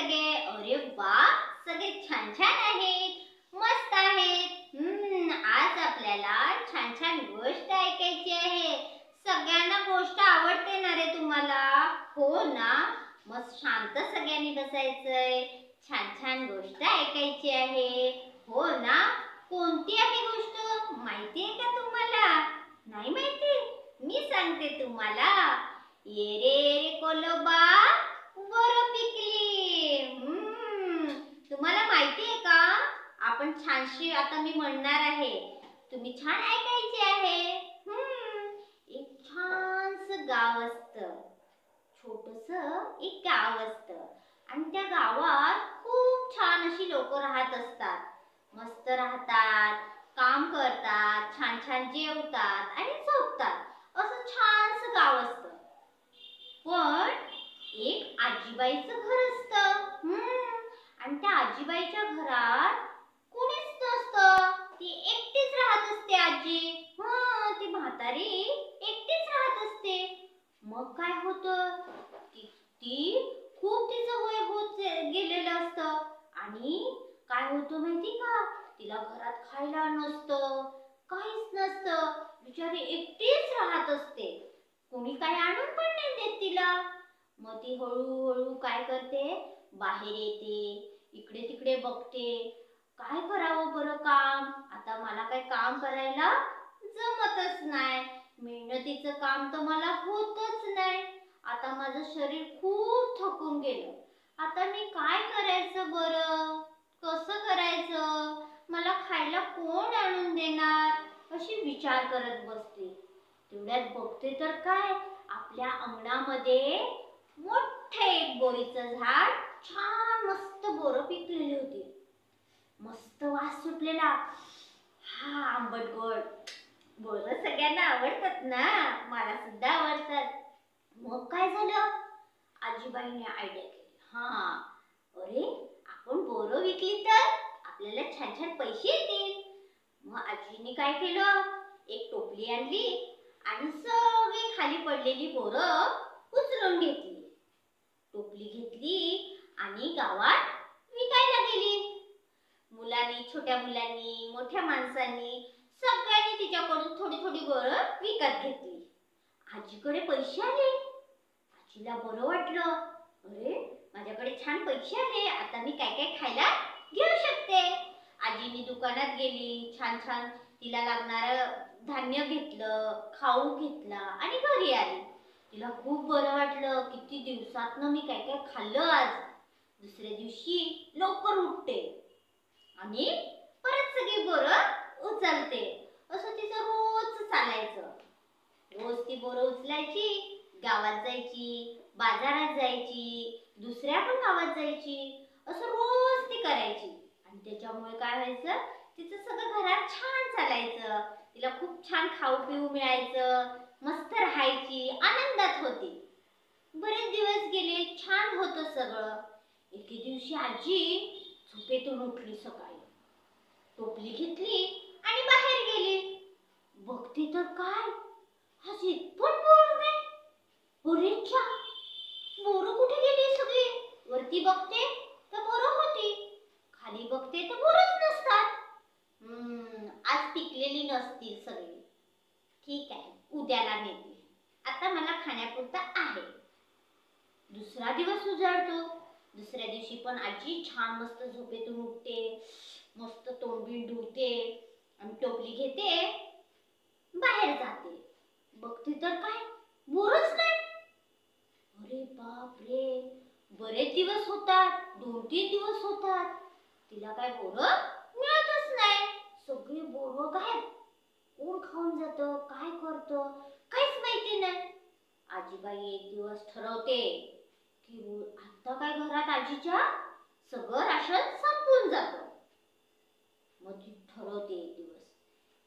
सगळे? अरे वा, सगळे छान छान आहेत, मस्त आहेत. आज आपल्याला छान छान गोष्ट ऐकायची आहे. सगळ्यांना गोष्ट आवडते ना रे तुम्हाला? हो ना? मग शांत सगळ्यांनी बसायचंय. छान छान गोष्ट ऐकायची आहे. हो ना? कोणती आहे गोष्ट माहिती आहे का तुम्हाला? नाही माहिती? मी सांगते तुम्हाला. ये रे कोलोबा बोरं पिकली. तुम्हाला माहिती आहे का? आपण छानशी आता मी म्हणणार आहे, तुम्ही छान ऐकायचे आहे. एक छानसं गाव असतं, छोटंसं एक गाव असतं आणि त्या गावात खूप छान अशी लोक राहत असतात. मस्त राहतात, काम करतात, छान छान जेवतात आणि झोपतात. असं छानसं गाव असतं. पण एक आजीबाईचं घर असतं. आणि त्या आजीबाईच्या घरात कोणीच नसतं. ती एकटीच राहत असते आजी. ती म्हातारी एकटीच राहत असते. मग काय होतं, ती खूप तिचं वय होत गेलेलं असतं आणि काय होतं माहिती का, तिला घरात खायला नसतं, काहीच नसतं. बिचारी एकटीच राहत असते. कोणी काही आणून पण नाही देत तिला. मग ती हळूहळू काय करते, बाहेर येते, इकडे तिकडे बघते. काय करावं बरं काम? आता मला काही काम करायला जमतच नाही. मेहनतीचं काम तर मला होतच नाही. आता माझं शरीर खूप थकून गेलं. आता मी काय करायचं बरं? कसं करायचं? मला खायला कोण आणून देणार? अशी विचार करत बसते. तेवढ्यात बघते तर काय, आपल्या अंगणामध्ये मोठे एक बोरीचं झाड, छान मस्त बोरं पिकलेली होती. मस्त वास सुटलेला. आंबट गोड बोरं सगळ्यांना आवडतात ना, मला सुद्धा आवडतात. मग काय झालं, आजीबाईने आयडिया केली. अरे आपण बोरं विकली तर आपल्याला छान छान पैसे येतील. मग आजीने काय केलं, एक टोपली आणली आणि सगळी खाली पडलेली बोरं उचलून घेतली. टोपली घेतली आणि गावात विकायला गेली. मुलांनी, छोट्या मुलांनी, मोठ्या माणसांनी सगळ्यांनी तिच्याकडून थोडी थोडी बोरं विकत घेतली. आजीकडे पैसे आले. आजीला बरं वाटलं. अरे माझ्याकडे छान पैसे आले, आता मी काय काय खायला घेऊ शकते. आजीनी दुकानात गेली, छान छान तिला लागणारं धान्य घेतलं, खाऊ घेतला आणि घरी आली. तिला खूप बरं वाटलं. किती दिवसातनं मी काय काय खाल्लं आज. दुसऱ्या दिवशी लवकर उठते आणि परत सगळी बोरं उचलते. असं तिचं रोज चालायचं. रोज ती बोरं उचलायची, गावात जायची, बाजारात जायची, दुसऱ्या पण गावात जायची. असं रोज ती करायची आणि त्याच्यामुळे काय व्हायचं, तिचं सगळं घरात छान चालायचं. तिला खूप छान खाऊ पिऊ मिळायचं, मस्त राहायची, आनंदात होती. बरेच दिवस गेले, छान होतं सगळं. एके दिवशी आजी झोपेतून उठली सकाळी, टोपली घेतली आणि बाहेर गेली. बघते तर काय, आज एक पण बोर नाही. बोरेच्या बोरं कुठे गेली सगळी? वरती बघते तर बोरं होती, खाली बघते तर बोरच नसतात. आज पिकलेली नसतील सगळी. ठीक आहे, उद्याला नेते. आता मला खाण्यापुरतं आहे. दुसरा दिवस उजाडतो. दुसऱ्या दिवशी पण आजी छान मस्त झोपेतून उठते, मस्त तोंडबीड धुते आणि टोपली घेते, बाहेर जाते. बघते तर काय, बोरच नाही. अरे बाप रे, बरेच दिवस होतात, 2-3 दिवस होतात, तिला काय बोरं मिळतच नाही. सगळी बोरं गायब. कोण खाऊन जातं, काय करतं, काहीच माहिती नाही. आजीबाई एक दिवस ठरवते की आता काय घरात आजीच्या सगळं राशन संपून जातं. मग ती ठरवते एक दिवस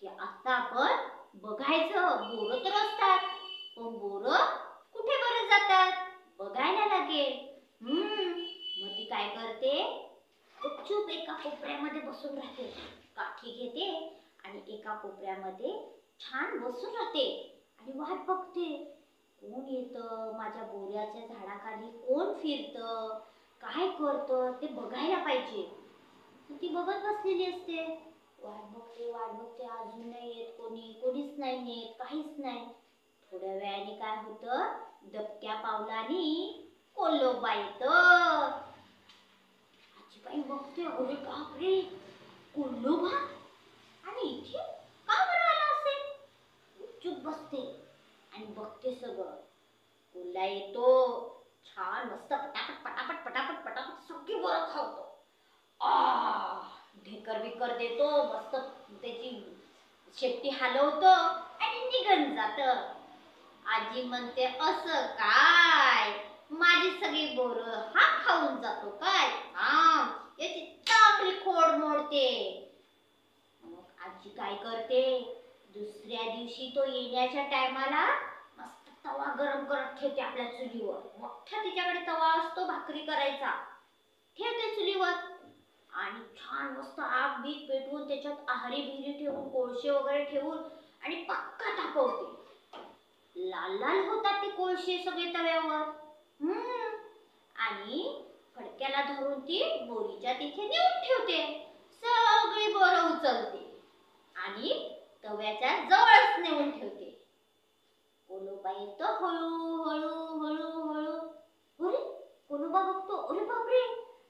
की आता आपण बघायचं. बोरं तर असतात, पण बोरं कुठे बरं जातात बघायला लागेल. मग ती काय करते, चुप एका कोपऱ्यामध्ये बसून राहते. काठी घेते आणि एका कोपऱ्यामध्ये छान बसून राहते आणि वाट बघते. कोण येतं माझ्या बोऱ्याच्या झाडाखाली, कोण फिरतं, काय करतं ते बघायला पाहिजे. ती बघत बसलेली असते. वाट बघते अजून नाही येत कोणीच नाही येत, काहीच नाही. थोड्या वेळाने काय होतं, दबक्या पावलाने कोल्होबा येतो. आजीबाई बघते, अरे बापरे, कोल्होबा आणि इथे का बरं आला असेल? चुप बसते आणि बघते सगळं. कोल्हा येतो, छान मस्त पटापट पटापट पटापट पटापट सगळी बोरं खावतो. ढेकर बिकर देतो, मस्त त्याची शेपटी हलवतो आणि निघून जात. आजी म्हणते, असं काय, माझी सगळी बोरं हा खाऊन जातो काय? याची चांगली खोड मोडते. मग आजी काय करते, दुसऱ्या दिवशी तो येण्याच्या टायमाला मस्त तवा गरम करत ठेवते आपल्या चुलीवर. मोठा तिच्याकडे तवा असतो भाकरी करायचा, ठेवते चुलीवर आणि छान मस्त आग बीग पेटवून त्याच्यात आहारी बिहारी ठेवून कोळसे वगैरे ठेवून आणि पक्का तापवते. लाल लाल होतात ते कोळसे सगळे तव्यावर. आणि फडक्याला धरून ती बोरीच्या तिथे नेऊन ठेवते. सगळी बोरं उचलते आणि तव्याच्या जवळच नेऊन ठेवते. कोल्होबा येतो हळू हळू हळू हळू. अरे कोल्होबा बघतो, अरे बापरे,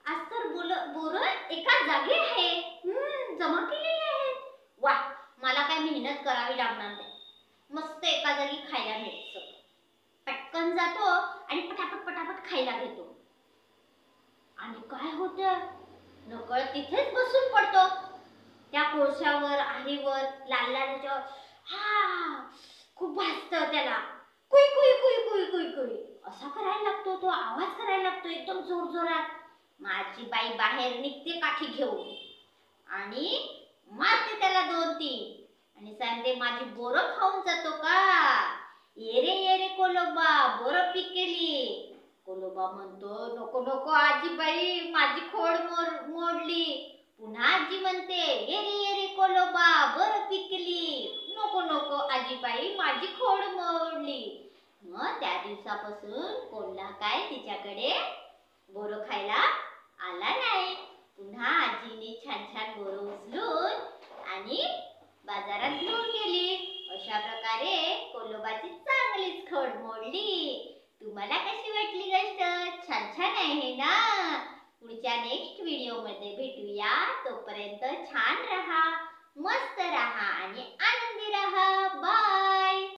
आज तर बोरं एका जागी आहे, जमा केलेली आहेत. वा, मला काय मेहनत करावी लागणार नाही, मस्त एका जागी खायला मिळतं. पटकन जातो आणि पटापट पटापट खायला घेतो. आणि काय होतं, नकळत तिथेच बसून पडतो त्या कोळशावर, आहीवर, लाल लाल ह्याच्यावर. खूप भाजतं त्याला. कुई कुई कुई कुई कुई कुई असा करायला लागतो, तो आवाज करायला लागतो एकदम जोरजोरात. माझी बाई बाहेर निघते काठी घेऊन आणि मारते त्याला 2-3 आणि सांगते, माझी बोरं खाऊन जातो का? ये रे कोल्होबा, बोरं पिकेली. कोल्होबा म्हणतो, नको नको आजीबाई, माझी खोड मोडली. पुन्हा आजी म्हणते, ये रे कोल्होबा, बोरं पिकली. नको नको आजीबाई, माझी खोड मोडली. मग त्या दिवसापासून कोल्हा काय तिच्याकडे बोरं खायला आला नाही. पुन्हा आजीने छान छान बोरं उचलून आणि बाजारात घेऊन गेली. अशा प्रकारे कोल्होबाची चांगलीच खोड मोडली. तुम्हाला कशी वाटली गोष्ट? छान छान आहे ना? पुढच्या नेक्स्ट व्हिडिओ मध्ये भेटूया. तोपर्यंत छान रहा, मस्त रहा आणि आनंदी रहा. बाय.